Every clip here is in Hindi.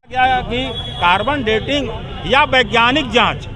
क्या कि कार्बन डेटिंग या वैज्ञानिक जांच,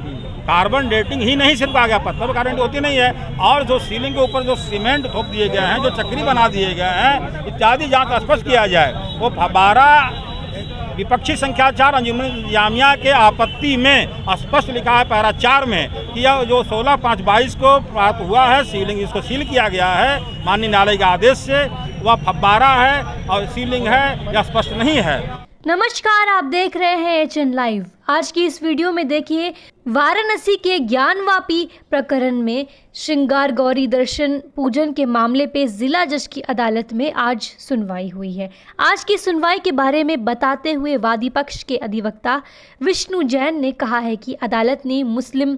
कार्बन डेटिंग ही नहीं सिर्फ आ गया, पत्थर पर कार्बन होती नहीं है, और जो सीलिंग के ऊपर जो सीमेंट ठोक दिए गए हैं, जो चक्री बना दिए गए हैं इत्यादि जांच स्पष्ट किया जाए। वो 12 विपक्षी संख्या 4 अंजुमन जामिया के आपत्ति में स्पष्ट लिखा है पैरा 4 में कि यह जो 16/5/22 को प्राप्त हुआ है सीलिंग, इसको सील किया गया है माननीय न्यायालय के आदेश से, वह फव्वारा है और सीलिंग है, यह स्पष्ट नहीं है। नमस्कार, आप देख रहे हैं HN लाइव। आज की इस वीडियो में देखिए वाराणसी के ज्ञानवापी प्रकरण में श्रृंगार गौरी दर्शन पूजन के मामले पे जिला जज की अदालत में आज सुनवाई हुई है। आज की सुनवाई के बारे में बताते हुए वादी पक्ष के अधिवक्ता विष्णु जैन ने कहा है कि अदालत ने मुस्लिम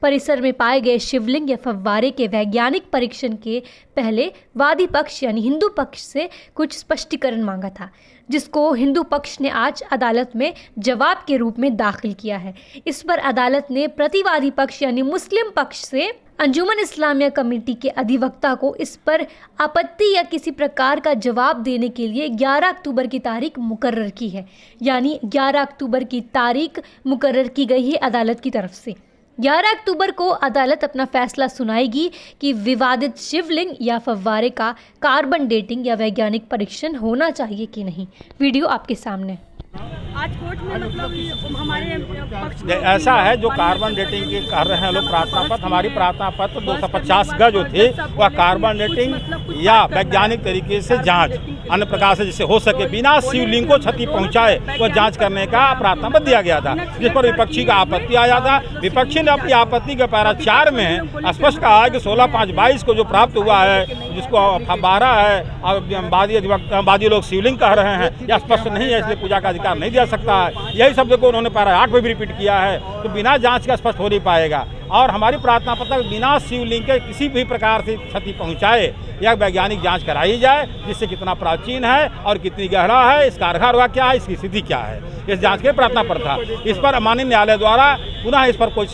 परिसर में पाए गए शिवलिंग या फव्वारे के वैज्ञानिक परीक्षण के पहले वादी पक्ष यानी हिंदू पक्ष से कुछ स्पष्टीकरण मांगा था, जिसको हिंदू पक्ष ने आज अदालत में जवाब के रूप में दाखिल किया है। इस पर अदालत ने प्रतिवादी पक्ष यानी मुस्लिम पक्ष से अंजुमन इस्लामिया कमेटी के अधिवक्ता को इस पर आपत्ति या किसी प्रकार का जवाब देने के लिए 11 अक्टूबर की तारीख मुकर्रर की है। यानी 11 अक्टूबर की तारीख मुकर्रर की गई है अदालत की तरफ से। 11 अक्टूबर को अदालत अपना फैसला सुनाएगी कि विवादित शिवलिंग या फव्वारे का कार्बन डेटिंग या वैज्ञानिक परीक्षण होना चाहिए कि नहीं। वीडियो आपके सामने। आज कोर्ट में मतलब हमारे पक्ष ऐसा है, जो कार्बन डेटिंग के कर रहे हैं लोग प्रार्थना पत्र, हमारी प्रार्थना पत्र 250 गज जो थे वह कार्बन डेटिंग या वैज्ञानिक तरीके से जांच अन्य प्रकार से जिससे हो सके बिना शिवलिंग को क्षति पहुंचाए वह जांच करने का प्रार्थना पत्र दिया गया था, जिस पर विपक्षी का आपत्ति आया था। विपक्षी ने अपनी आपत्ति के पैरा 4 में स्पष्ट कहा है कि 16/5/22 को जो प्राप्त हुआ है, जिसको फव्वारा है और वादी लोग शिवलिंग कह रहे हैं, यह स्पष्ट नहीं है, इसलिए पूजा का अधिकार नहीं दिया सकता है। यही शब्द को उन्होंने पैरा 8 में भी रिपीट किया है, तो बिना जांच का स्पष्ट हो नहीं पाएगा। और हमारी प्रार्थना पत्र बिना शिवलिंग के किसी भी प्रकार से क्षति पहुंचाए यह वैज्ञानिक जांच कराई जाए, जिससे कितना प्राचीन है और कितनी गहरा है, इसका आधार हुआ क्या है, इसकी स्थिति क्या है, इस जांच के प्रार्थना पत्र था। इस पर माननीय न्यायालय द्वारा पुनः इस पर कुछ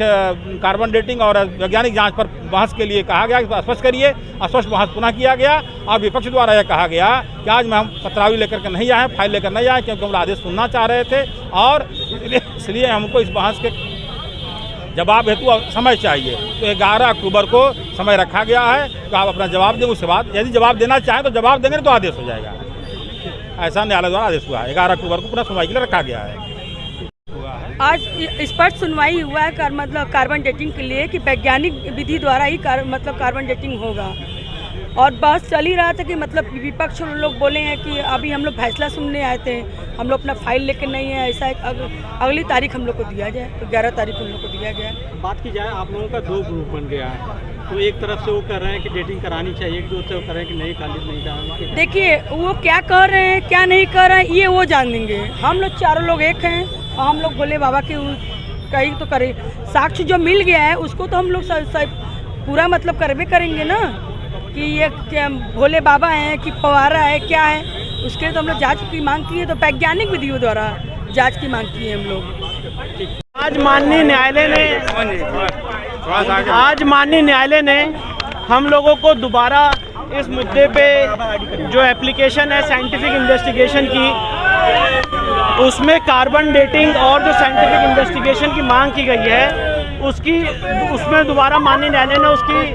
कार्बन डेटिंग और वैज्ञानिक जांच पर बहस के लिए कहा गया कि स्पष्ट करिए। स्पष्ट बहस पुनः किया गया और विपक्ष द्वारा यह कहा गया कि आज हम पत्रावली लेकर के नहीं आए, फाइल लेकर नहीं आए, क्योंकि हम आदेश सुनना चाह रहे थे और इसलिए हमको इस बहस के जवाब हेतु समय चाहिए। तो 11 अक्टूबर को समय रखा गया है, तो आप अपना जवाब दें। उसके बाद यदि जवाब देना चाहें तो जवाब देंगे, तो आदेश हो जाएगा। ऐसा न्यायालय द्वारा आदेश हुआ है। 11 अक्टूबर को पुनः सुनवाई के लिए रखा गया है। आज स्पष्ट सुनवाई हुआ है मतलब कार्बन डेटिंग के लिए कि वैज्ञानिक विधि द्वारा ही मतलब कार्बन डेटिंग होगा। और बस चल ही रहा था कि मतलब विपक्ष लोग बोले हैं कि अभी हम लोग फैसला सुनने आए थे, हम लोग अपना फाइल लेकर नहीं है, ऐसा एक अगली तारीख हम लोग को दिया जाए, तो 11 तारीख हम लोग को दिया गया है। बात की जाए, आप लोगों का 2 ग्रुप बन गया है, तो एक तरफ से वो कह रहे हैं कि डेटिंग करानी चाहिए, एक दूसरे को कह रहे हैं कि नहीं करानी। देखिए वो क्या कह रहे हैं क्या नहीं कह रहे हैं ये वो जान देंगे। हम लोग चारों लोग एक हैं और हम लोग भोले बाबा की कहीं तो करें, साक्ष्य जो मिल गया है उसको तो हम लोग पूरा मतलब करवे करेंगे ना कि ये क्या भोले बाबा हैं कि फव्वारा है क्या है, उसके तो हम लोग जांच की मांग की है, तो वैज्ञानिक विधियों द्वारा जांच की मांग की है हम लोग। आज माननीय न्यायालय ने हम लोगों को दोबारा इस मुद्दे पे जो एप्लीकेशन है साइंटिफिक इन्वेस्टिगेशन की, उसमें कार्बन डेटिंग और जो साइंटिफिक इन्वेस्टिगेशन की मांग की गई है उसमें दोबारा माननीय न्यायालय ने उसकी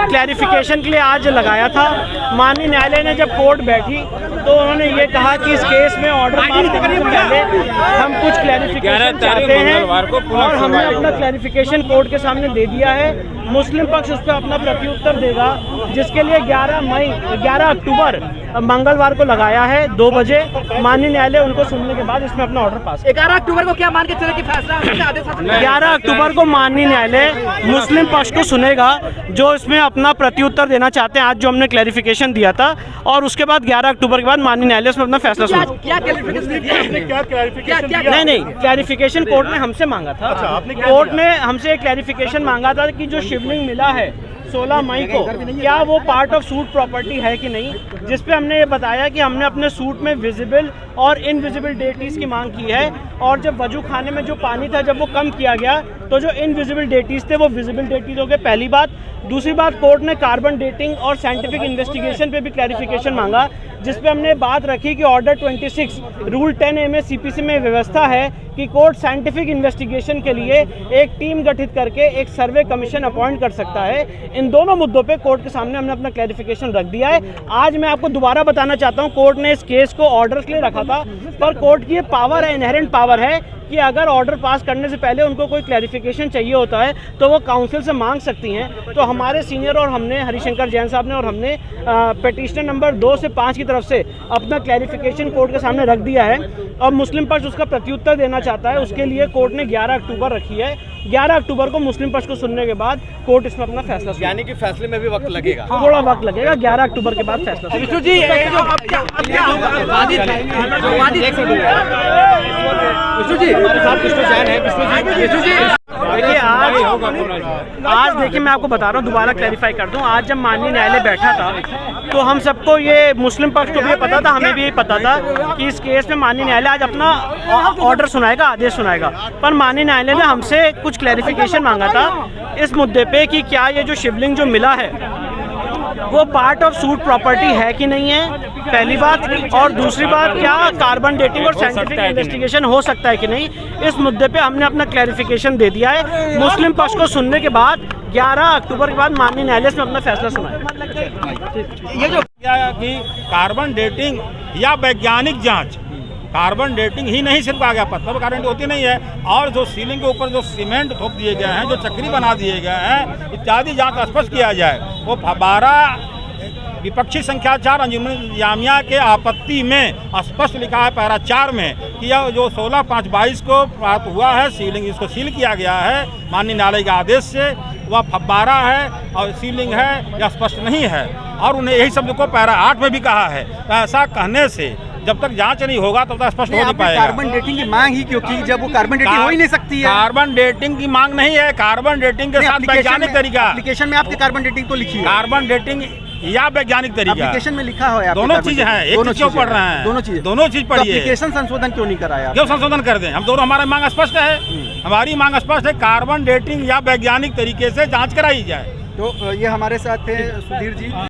क्लैरिफिकेशन के लिए आज लगाया था। माननीय न्यायालय ने जब कोर्ट बैठी तो उन्होंने ये कहा कि इस केस में ऑर्डर पास करने से पहले हम कुछ क्लैरिफिकेशन चाहते हैं और हमने अपना क्लैरिफिकेशन कोर्ट के सामने दे दिया है। मुस्लिम पक्ष उस पर अपना प्रत्युत्तर देगा, जिसके लिए 11 अक्टूबर मंगलवार को लगाया है 2 बजे। माननीय न्यायालय उनको सुनने के बाद इसमें अपना ऑर्डर पास। 11 अक्टूबर को क्या मान के चले कि फैसला 11 अक्टूबर को माननीय न्यायालय मुस्लिम पक्ष को सुनेगा, जो इसमें अपना प्रत्युत्तर देना चाहते हैं आज जो हमने क्लैरिफिकेशन दिया था, और उसके बाद 11 अक्टूबर के बाद माननीय न्यायालय इसमें अपना फैसला सुनेगा। नहीं, क्लैरिफिकेशन कोर्ट ने हमसे मांगा था। कोर्ट ने हमसे क्लैरिफिकेशन मांगा था कि जो शिवलिंग मिला है 16 मई को, क्या वो पार्ट ऑफ सूट प्रॉपर्टी है कि नहीं, जिस पे हमने ये बताया कि हमने अपने सूट में विजिबल और इनविजिबल डेटीज की मांग की है और जब वजू खाने में जो पानी था जब वो कम किया गया तो जो इनविजिबल डेटीज थे वो विजिबल डेटीज हो गए, पहली बात। दूसरी बात, कोर्ट ने कार्बन डेटिंग और साइंटिफिक इन्वेस्टिगेशन पे भी क्लैरिफिकेशन मांगा, जिस पे हमने बात रखी कि ऑर्डर 26 रूल 10A में CPC में व्यवस्था है कि कोर्ट साइंटिफिक इन्वेस्टिगेशन के लिए एक टीम गठित करके एक सर्वे कमीशन अपॉइंट कर सकता है। इन दोनों मुद्दों पे कोर्ट के सामने हमने अपना क्लैरिफिकेशन रख दिया है। आज मैं आपको दोबारा बताना चाहता हूँ, कोर्ट ने इस केस को ऑर्डर के लिए रखा था, पर कोर्ट की ये पावर है, इनहेरेंट पावर है कि अगर ऑर्डर पास करने से पहले उनको कोई क्लैरिफिकेशन चाहिए होता है तो वो काउंसिल से मांग सकती हैं। तो हमारे सीनियर और हमने, हरिशंकर जैन साहब ने और हमने पिटीशनर नंबर 2 से 5 की तरफ से अपना क्लैरिफिकेशन कोर्ट के सामने रख दिया है और मुस्लिम पक्ष उसका प्रत्युत्तर देना चाहता है। उसके लिए कोर्ट ने 11 अक्टूबर रखी है। 11 अक्टूबर को मुस्लिम पक्ष को सुनने के बाद कोर्ट इसमें अपना फैसला, यानी कि फैसले में भी वक्त लगेगा, थोड़ा वक्त लगेगा। 11 अक्टूबर के बाद फैसला। विष्णु जी, देखिए आज देखिए मैं आपको बता रहा हूँ, दोबारा क्लैरिफाई कर दूं, आज जब माननीय न्यायालय बैठा था तो हम सबको ये, मुस्लिम पक्ष को भी ये पता था, हमें भी ये पता था कि इस केस में माननीय न्यायालय आज अपना ऑर्डर सुनाएगा, आदेश सुनाएगा। पर माननीय न्यायालय ने हमसे कुछ क्लैरिफिकेशन मांगा था इस मुद्दे पे कि क्या ये जो शिवलिंग जो मिला है वो पार्ट ऑफ सूट प्रॉपर्टी है कि नहीं है, पहली बात। और दूसरी बात, क्या कार्बन डेटिंग और साइंटिफिक इन्वेस्टिगेशन हो सकता है कि नहीं। इस मुद्दे पे हमने अपना क्लैरिफिकेशन दे दिया है। मुस्लिम पक्ष को सुनने के बाद 11 अक्टूबर के बाद माननीय न्यायालय में अपना फैसला सुनाएगा। ये जो क्या कि कार्बन डेटिंग या वैज्ञानिक जांच, कार्बन डेटिंग ही नहीं सिर्फ आ गया, पत्थर पर कार्बन होती नहीं है, और जो सीलिंग के ऊपर जो सीमेंट थोप दिए गए हैं, जो चक्री बना दिए गए हैं इत्यादि जांच स्पष्ट किया जाए। वो 12 विपक्षी संख्या 4 अंजुमन इंतजामिया के आपत्ति में स्पष्ट लिखा है पैरा 4 में कि यह जो 16/5/22 को प्राप्त हुआ है सीलिंग, इसको सील किया गया है माननीय न्यायालय के आदेश से, वह फब्बारा है और सीलिंग है, यह स्पष्ट नहीं है। और उन्हें यही शब्द को पैरा 8 में भी कहा है। तो ऐसा कहने से जब तक जांच नहीं होगा तब तक स्पष्ट हो नहीं पाएगा। कार्बन डेटिंग की मांग ही क्योंकि जब वो कार्बन डेटिंग हो ही नहीं सकती है। कार्बन डेटिंग की मांग नहीं है, कार्बन डेटिंग के साथ वैज्ञानिक तरीका, एप्लीकेशन में आपके कार्बन डेटिंग तो लिखी है, कार्बन डेटिंग या वैज्ञानिक तरीका एप्लीकेशन में लिखा है, दोनों चीज है। एक चीज क्यों पढ़ रहे हैं, दोनों चीज पढ़िए। एप्लीकेशन संशोधन क्यों नहीं कराया, क्यों संशोधन कर दें हम दोनों, हमारा मांग स्पष्ट है, हमारी मांग स्पष्ट है, कार्बन डेटिंग या वैज्ञानिक तरीके से जांच कराई जाए। तो ये हमारे साथ थे सुधीर जी।